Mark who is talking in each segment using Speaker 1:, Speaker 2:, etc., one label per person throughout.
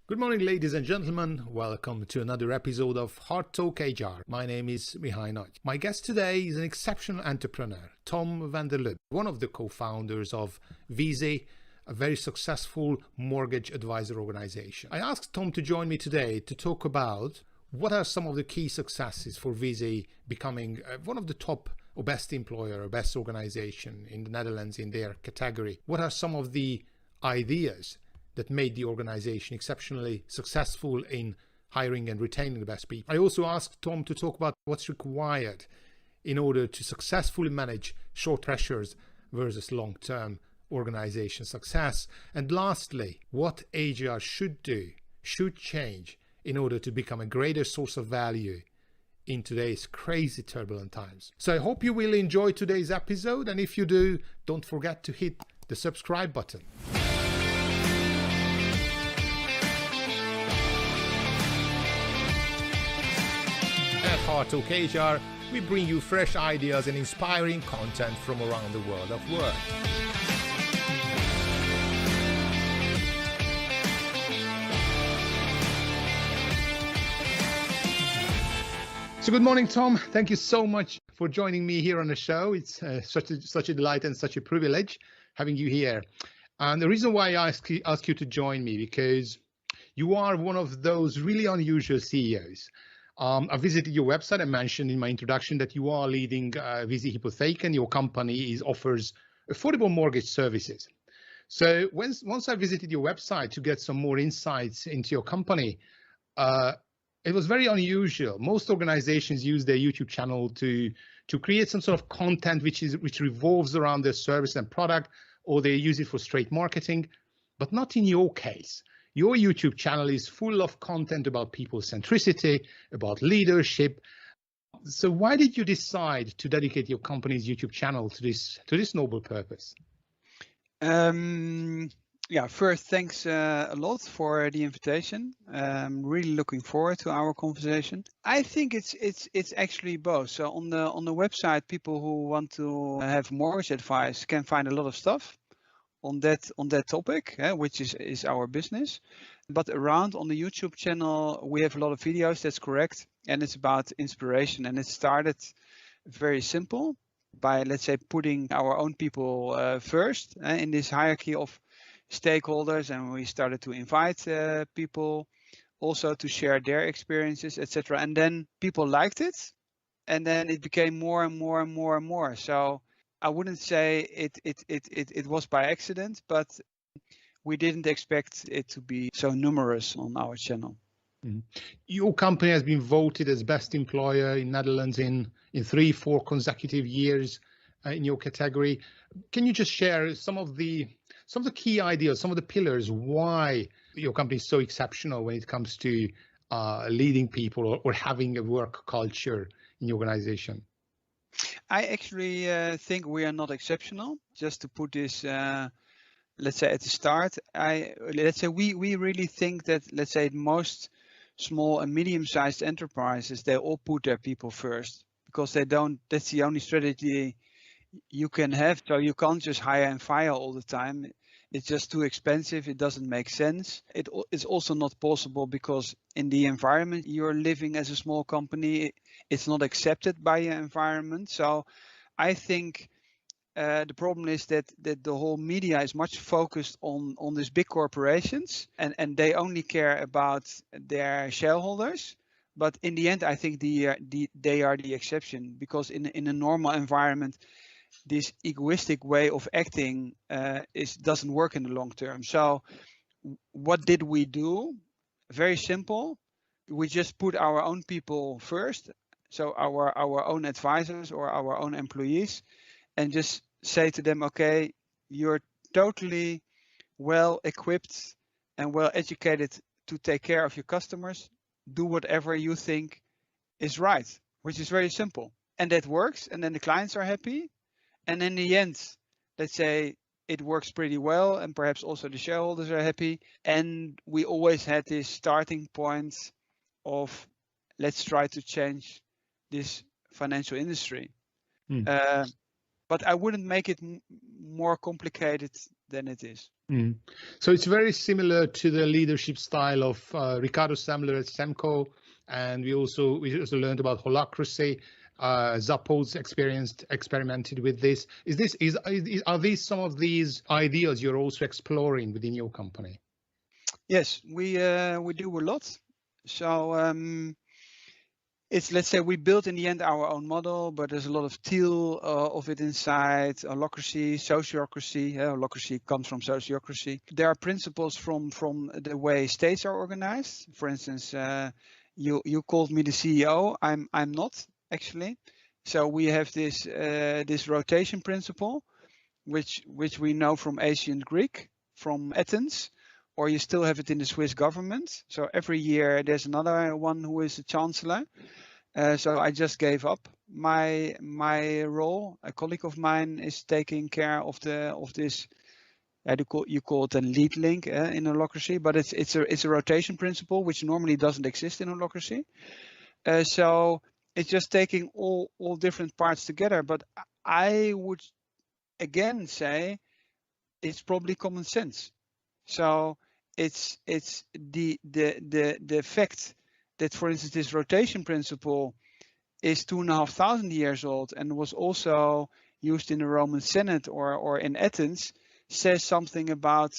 Speaker 1: Good morning, ladies and gentlemen. Welcome to another episode of Hard Talk HR. My name is Mihai Nagy. My guest today is an exceptional entrepreneur, Tom van der Lubbe, one of the co-founders of Viisi, a very successful mortgage advisor organization. I asked Tom to join me today to talk about what are some of the key successes for Viisi becoming one of the top or best employer or best organization in the Netherlands in their category. What are some of the ideas that made the organization exceptionally successful in hiring and retaining the best people. I also asked Tom to talk about what's required in order to successfully manage short pressures versus long-term organization success. And lastly, what HR should change in order to become a greater source of value in today's crazy turbulent times. So I hope you will enjoy today's episode. And if you do, don't forget to hit the subscribe button. At Hard Talk HR, we bring you fresh ideas and inspiring content from around the world of work. So good morning, Tom. Thank you so much for joining me here on the show. It's such a delight and such a privilege having you here. And the reason why I ask you to join me, because you are one of those really unusual CEOs. I visited your website. I mentioned in my introduction that you are leading Viisi Hypotheken. Your company offers affordable mortgage services. So once I visited your website to get some more insights into your company, it was very unusual. Most organizations use their YouTube channel to create some sort of content which revolves around their service and product, or they use it for straight marketing, but not in your case. Your YouTube channel is full of content about people centricity, about leadership. So why did you decide to dedicate your company's YouTube channel to this noble purpose?
Speaker 2: First, thanks a lot for the invitation. I'm really looking forward to our conversation. I think it's actually both. So on the website, people who want to have mortgage advice can find a lot of stuff on that topic, which is our business. But around on the YouTube channel, we have a lot of videos, that's correct. And it's about inspiration. And it started very simple by, let's say, putting our own people first in this hierarchy of stakeholders. And we started to invite people also to share their experiences, etc. And then people liked it. And then it became more and more and more and more. So I wouldn't say it was by accident, but we didn't expect it to be so numerous on our channel.
Speaker 1: Your company has been voted as best employer in Netherlands in 3-4 consecutive years in your category. Can you just share some of the key ideas, some of the pillars why your company is so exceptional when it comes to leading people or having a work culture in your organization?
Speaker 2: I actually think we are not exceptional. Just to put this, let's say at the start, we really think that, let's say, most small and medium-sized enterprises, they all put their people first because that's the only strategy you can have. So you can't just hire and fire all the time. It's just too expensive. It doesn't make sense. It's also not possible because in the environment you're living as a small company, it's not accepted by your environment. So I think the problem is that the whole media is much focused on these big corporations and they only care about their shareholders. But in the end, I think they are the exception because in a normal environment, this egoistic way of acting doesn't work in the long term. So what did we do? Very simple. We just put our own people first. So our own advisors or our own employees, and just say to them, okay, you're totally well equipped and well educated to take care of your customers. Do whatever you think is right, which is very simple. And that works. And then the clients are happy. And in the end, let's say it works pretty well, and perhaps also the shareholders are happy. And we always had this starting point of let's try to change this financial industry. But I wouldn't make it more complicated than it is.
Speaker 1: Mm. So it's very similar to the leadership style of Ricardo Semler at Semco, and we also learned about holacracy. Zappos experimented with this. Are these some of these ideas you're also exploring within your company?
Speaker 2: Yes, we do a lot. So it's, let's say, we built in the end our own model, but there's a lot of teal of it inside. Holacracy, sociocracy. Holacracy comes from sociocracy. There are principles from the way states are organized. For instance, you called me the CEO. I'm not actually. So we have this rotation principle, which we know from ancient Greek, from Athens, or you still have it in the Swiss government. So every year there's another one who is a chancellor. So I just gave up my role. A colleague of mine is taking care of this. You call it a lead link in holacracy, but it's a rotation principle which normally doesn't exist in holacracy. So it's just taking all different parts together. But I would again say it's probably common sense. So it's the fact that, for instance, this rotation principle is 2,500 years old and was also used in the Roman Senate or in Athens, says something about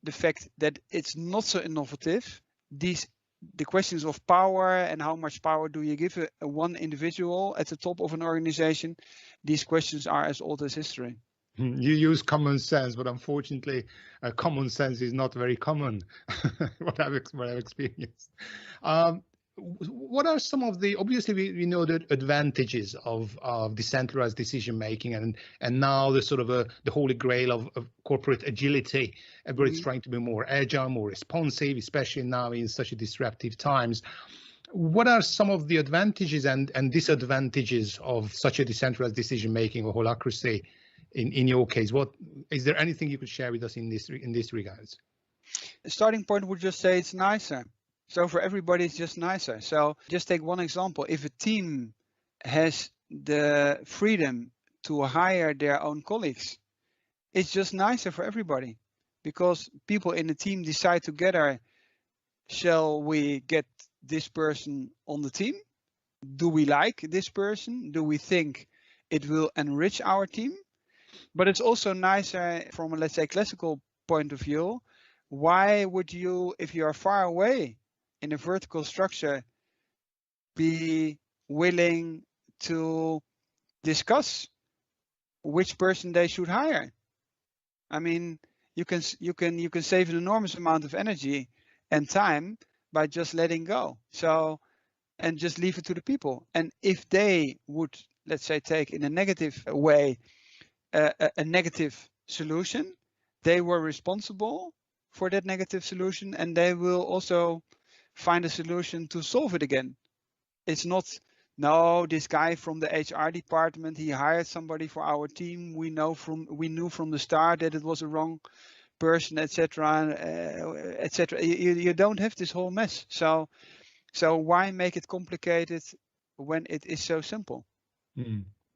Speaker 2: the fact that it's not so innovative. The questions of power and how much power do you give a one individual at the top of an organization, these questions are as old as history.
Speaker 1: You use common sense, but unfortunately, common sense is not very common. what I've experienced. What are some of the, obviously we know the advantages of decentralized decision making and now the sort of the holy grail of corporate agility. Everybody's trying to be more agile, more responsive, especially now in such a disruptive times. What are some of the advantages and disadvantages of such a decentralized decision making or holacracy in your case? What is there anything you could share with us in this regards?
Speaker 2: The starting point would just say it's nicer. So for everybody, it's just nicer. So just take one example. If a team has the freedom to hire their own colleagues, it's just nicer for everybody because people in the team decide together, shall we get this person on the team? Do we like this person? Do we think it will enrich our team? But it's also nicer from a, let's say, classical point of view. Why would you, if you are far away in a vertical structure, be willing to discuss which person they should hire? I mean, you can save an enormous amount of energy and time by just letting go. So, and just leave it to the people. And if they would, let's say, take in a negative way a negative solution, they were responsible for that negative solution, and they will also find a solution to solve it again. It's not, no, this guy from the HR department, he hired somebody for our team. We knew from the start that it was a wrong person, etc., etc. You don't have this whole mess. So why make it complicated when it is so simple?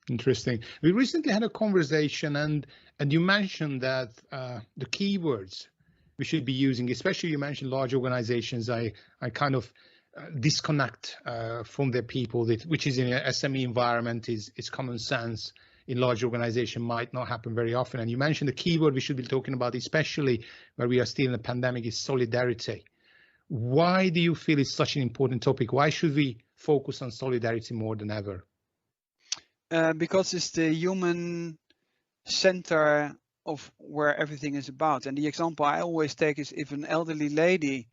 Speaker 1: Interesting. We recently had a conversation, and you mentioned that the keywords we should be using, especially you mentioned large organizations. I kind of disconnect from their people, which is in an SME environment is common sense. In large organization might not happen very often. And you mentioned the keyword we should be talking about, especially where we are still in a pandemic, is solidarity. Why do you feel it's such an important topic? Why should we focus on solidarity more than ever?
Speaker 2: Because it's the human center of where everything is about. And the example I always take is if an elderly lady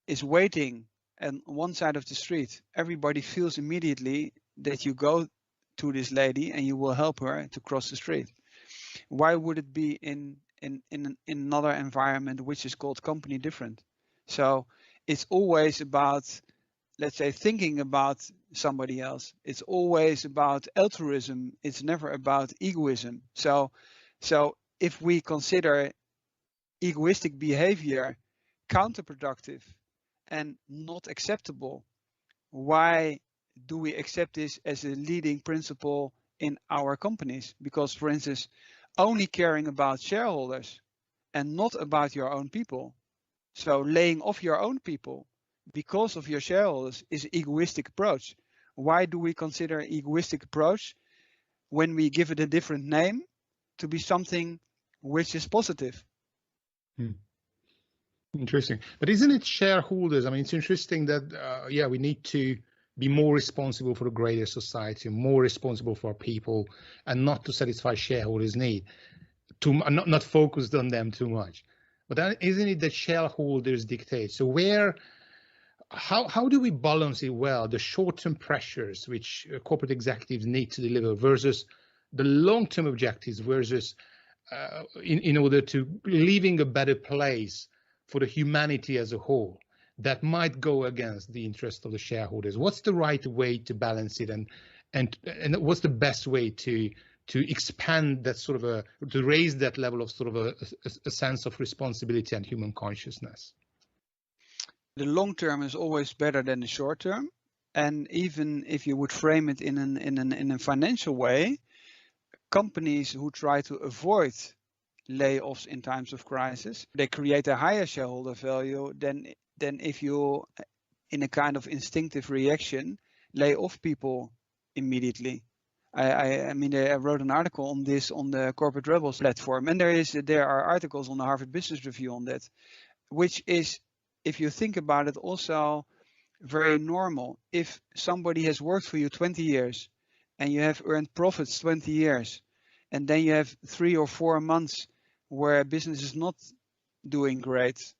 Speaker 2: is waiting on one side of the street, everybody feels immediately that you go to this lady and you will help her to cross the street. Why would it be in another environment which is called company different? So it's always about, let's say, thinking about somebody else. It's always about altruism. It's never about egoism. So if we consider egoistic behavior counterproductive and not acceptable, why do we accept this as a leading principle in our companies? Because, for instance, only caring about shareholders and not about your own people. So laying off your own people because of your shareholders is an egoistic approach. Why do we consider egoistic approach when we give it a different name to be something which is positive?
Speaker 1: Interesting. But isn't it shareholders? I mean, it's interesting that, we need to be more responsible for a greater society, more responsible for our people, and not to satisfy shareholders' need, not focused on them too much. But then isn't it that shareholders dictate? So how do we balance it well, the short-term pressures which corporate executives need to deliver versus the long-term objectives versus in order to leaving a better place for the humanity as a whole that might go against the interest of the shareholders? What's the right way to balance it, and what's the best way to expand that sort of to raise that level of sort of a sense of responsibility and human consciousness?
Speaker 2: The long term is always better than the short term, and even if you would frame it in a financial way, companies who try to avoid layoffs in times of crisis, they create a higher shareholder value than if you, in a kind of instinctive reaction, lay off people immediately. I mean, I wrote an article on this on the Corporate Rebels platform, and there are articles on the Harvard Business Review on that, which is, if you think about it, also very normal. If somebody has worked for you 20 years and you have earned profits 20 years, and then you have 3 or 4 months where business is not doing great,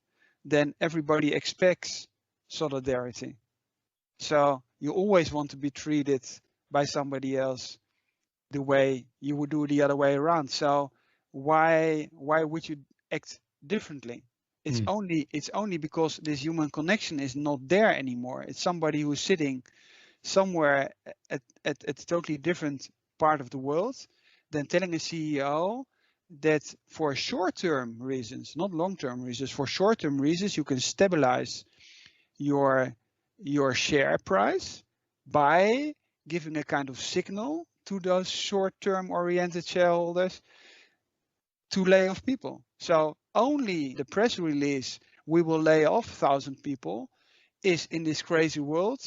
Speaker 2: then everybody expects solidarity. So you always want to be treated by somebody else the way you would do the other way around. So why would you act differently? It's only because this human connection is not there anymore. It's somebody who's sitting somewhere at a totally different part of the world than telling a CEO that for short-term reasons, not long-term reasons, for short-term reasons, you can stabilize your share price by giving a kind of signal to those short-term oriented shareholders to lay off people. So only the press release, we will lay off 1,000 people, is in this crazy world,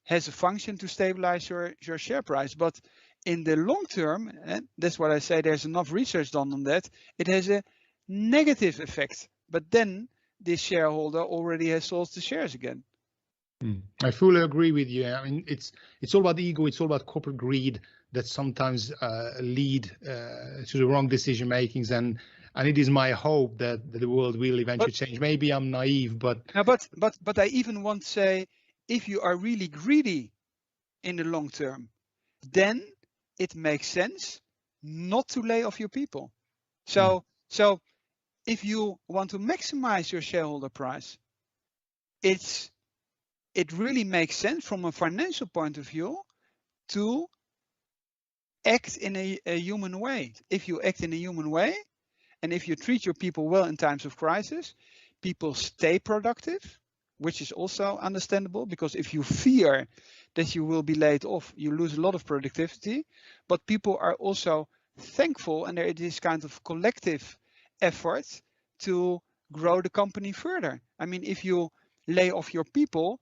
Speaker 2: has a function to stabilize your share price. But in the long term, and that's what I say, there's enough research done on that, it has a negative effect. But then this shareholder already has sold the shares again.
Speaker 1: I fully agree with you. I mean, it's all about ego. It's all about corporate greed that sometimes lead to the wrong decision makings. And it is my hope that the world will eventually change. Maybe I'm naive, but
Speaker 2: I even want to say, if you are really greedy in the long term, then it makes sense not to lay off your people. So if you want to maximize your shareholder price, it really makes sense from a financial point of view to act in a human way. If you act in a human way, and if you treat your people well in times of crisis, people stay productive, which is also understandable, because if you fear that you will be laid off, you lose a lot of productivity. But people are also thankful, and there is this kind of collective effort to grow the company further. I mean, if you lay off your people,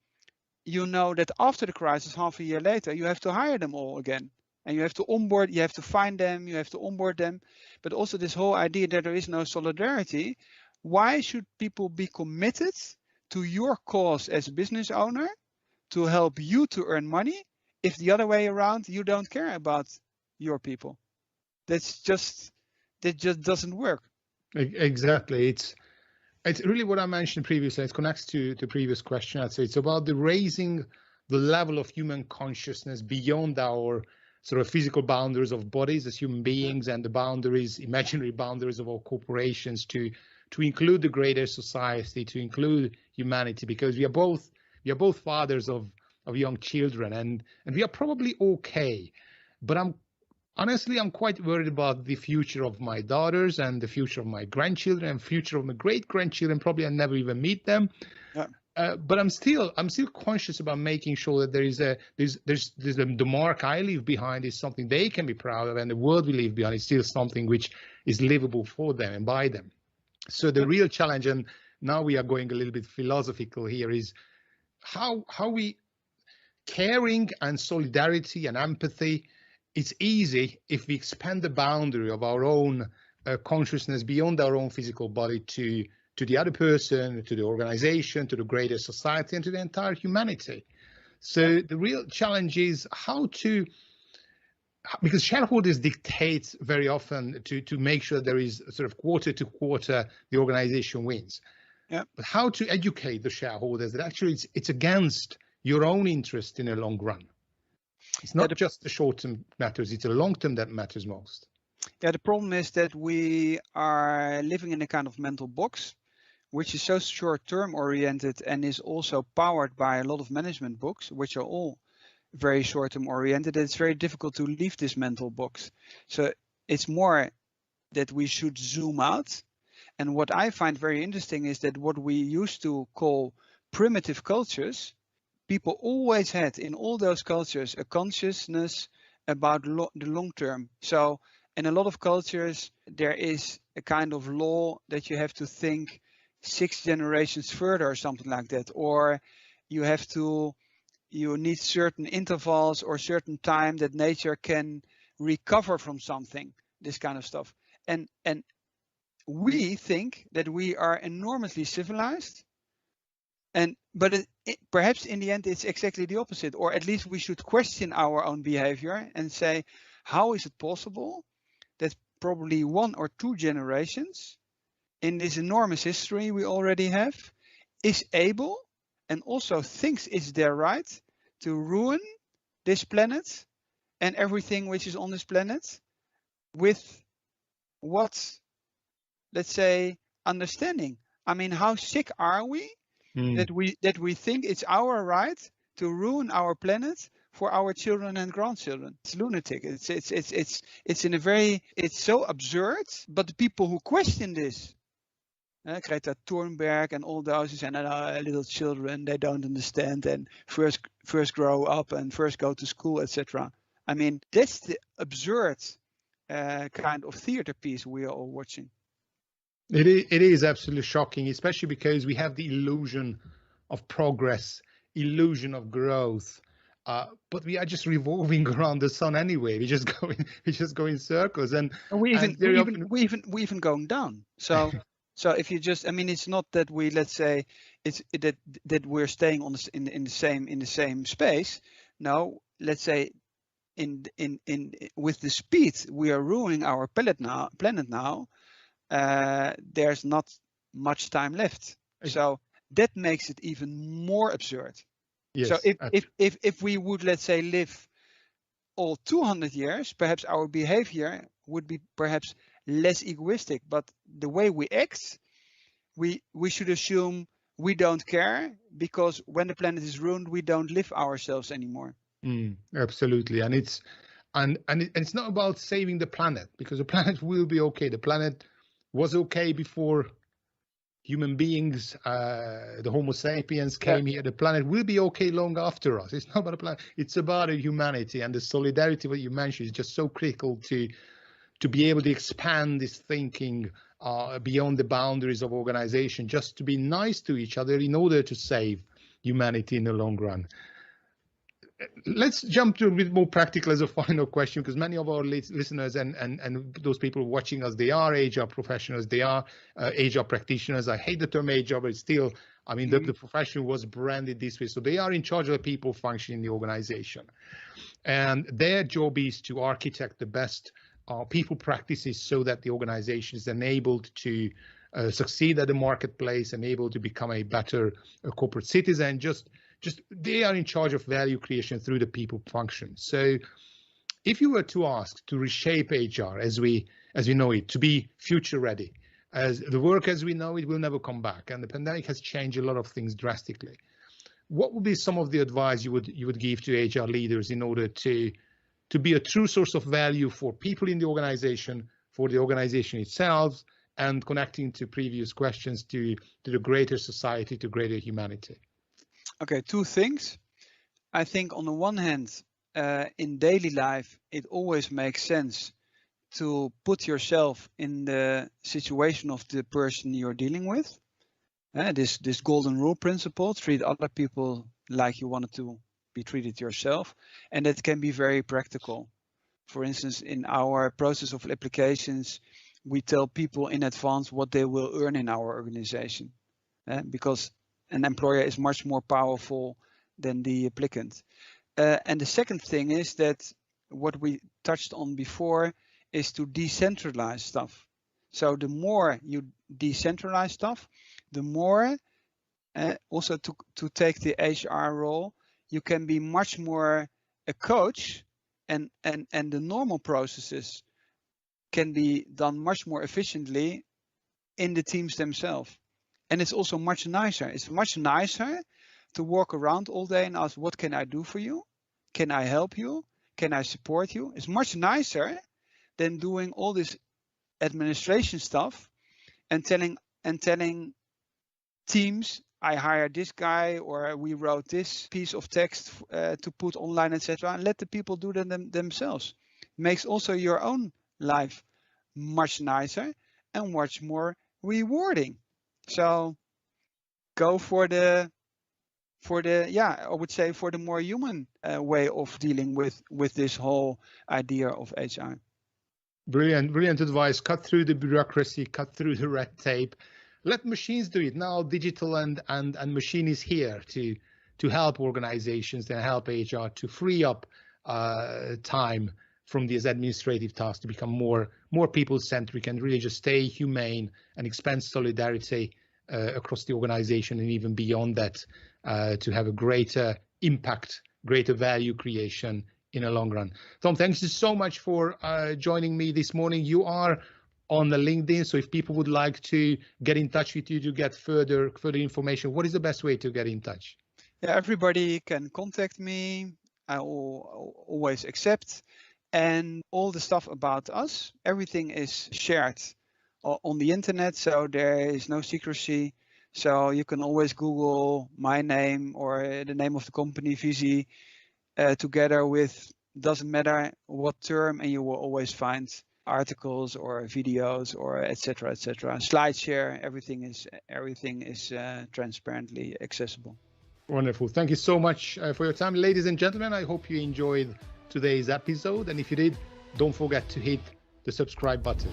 Speaker 2: you know that after the crisis, half a year later, you have to hire them all again. And you have to onboard, you have to find them, you have to onboard them. But also this whole idea that there is no solidarity. Why should people be committed to your cause as a business owner to help you to earn money if the other way around, you don't care about your people? That just doesn't work.
Speaker 1: Exactly. It's really what I mentioned previously. It connects to the previous question. I'd say it's about the raising the level of human consciousness beyond our sort of physical boundaries of bodies as human beings and the boundaries, imaginary boundaries of our corporations to include the greater society, to include humanity, because we are both fathers of young children, and we are probably okay. But honestly, I'm quite worried about the future of my daughters and the future of my grandchildren and future of my great-grandchildren. Probably I'll never even meet them. Yeah. But I'm still conscious about making sure that there's the mark I leave behind is something they can be proud of, and the world we leave behind is still something which is livable for them and by them. So the real challenge, and now we are going a little bit philosophical here, is how we caring and solidarity and empathy. It's easy if we expand the boundary of our own consciousness beyond our own physical body to the other person, to the organization, to the greater society, and to the entire humanity. So the real challenge is how to, because shareholders dictate very often to make sure there is sort of quarter to quarter the organization wins.
Speaker 2: Yeah.
Speaker 1: But how to educate the shareholders that actually it's against your own interest in the long run. It's not just the short term matters, it's the long term that matters most.
Speaker 2: Yeah, the problem is that we are living in a kind of mental box, which is so short-term oriented and is also powered by a lot of management books, which are all very short-term oriented. It's very difficult to leave this mental box. So it's more that we should zoom out. And what I find very interesting is that what we used to call primitive cultures, people always had in all those cultures a consciousness about the long term. So in a lot of cultures, there is a kind of law that you have to think 6 generations further or something like that, or you need certain intervals or certain time that nature can recover from something, this kind of stuff. And we think that we are enormously civilized, but perhaps in the end it's exactly the opposite, or at least we should question our own behavior and say, how is it possible that probably 1 or 2 generations in this enormous history we already have is able and also thinks it's their right to ruin this planet and everything which is on this planet with what, let's say, understanding. I mean, how sick are we that we think it's our right to ruin our planet for our children and grandchildren? It's lunatic. It's so absurd. But the people who question this, Greta Thunberg and all those who say, no, little children, they don't understand, and first grow up and first go to school, etc. I mean, that's the absurd kind of theater piece we are all watching.
Speaker 1: It is absolutely shocking, especially because we have the illusion of progress, illusion of growth, but we are just revolving around the sun anyway. We just go in circles, and
Speaker 2: we even going down. So if you just, I mean, it's not that we, let's say, it's that we're staying on in the same space. No, let's say in with the speed we are ruining our planet now. There's not much time left. So that makes it even more absurd.
Speaker 1: Yes,
Speaker 2: so if we would, let's say, live all 200 years, perhaps our behavior would be perhaps less egoistic, but the way we act, we should assume we don't care, because when the planet is ruined, we don't live ourselves anymore.
Speaker 1: Absolutely, and it's not about saving the planet, because the planet will be okay. The planet was okay before human beings, the Homo sapiens came here. The planet will be okay long after us. It's not about the planet. It's about humanity, and the solidarity what you mentioned is just so critical to be able to expand this thinking beyond the boundaries of organization, just to be nice to each other in order to save humanity in the long run. Let's jump to a bit more practical as a final question, because many of our listeners and those people watching us, they are HR professionals, they are HR practitioners. I hate the term HR, but still, I mean, the profession was branded this way. So they are in charge of the people function in the organization. And their job is to architect the best people practices so that the organization is enabled to succeed at the marketplace and able to become a better corporate citizen. Just they are in charge of value creation through the people function. So if you were to ask to reshape HR as we know it, to be future ready, as the work as we know it will never come back, and the pandemic has changed a lot of things drastically, what would be some of the advice you would give to HR leaders in order to be a true source of value for people in the organization, for the organization itself, and connecting to previous questions to the greater society, to greater humanity?
Speaker 2: Okay, 2 things. I think on the one hand, in daily life, it always makes sense to put yourself in the situation of the person you're dealing with. This golden rule principle, treat other people like you wanted to be treated yourself. And that can be very practical. For instance, in our process of applications, we tell people in advance what they will earn in our organization, because an employer is much more powerful than the applicant. And the second thing is that what we touched on before is to decentralize stuff. So the more you decentralize stuff, the more also to take the HR role, you can be much more a coach, and the normal processes can be done much more efficiently in the teams themselves. And it's also much nicer. It's much nicer to walk around all day and ask, what can I do for you? Can I help you? Can I support you? It's much nicer than doing all this administration stuff and telling teams, I hired this guy, or we wrote this piece of text to put online, etc. And let the people do them themselves. Makes also your own life much nicer and much more rewarding. So go for the I would say for the more human way of dealing with this whole idea of HR.
Speaker 1: Brilliant advice. Cut through the bureaucracy, cut through the red tape. Let machines do it. Now digital and machine is here to help organizations and help HR to free up time from these administrative tasks to become more people-centric and really just stay humane and expand solidarity across the organization and even beyond that, to have a greater impact, greater value creation in the long run. Tom, thanks so much for joining me this morning. You are on the LinkedIn, so if people would like to get in touch with you to get further information, what is the best way to get in touch?
Speaker 2: Yeah, everybody can contact me. I will always accept. And all the stuff about us, everything is shared on the internet, so there is no secrecy. So you can always Google my name or the name of the company Viisi together with, doesn't matter what term, and you will always find articles or videos or etc. SlideShare, everything is transparently accessible.
Speaker 1: Wonderful. Thank you so much for your time, ladies and gentlemen. I hope you enjoyed today's episode, and if you did, don't forget to hit the subscribe button.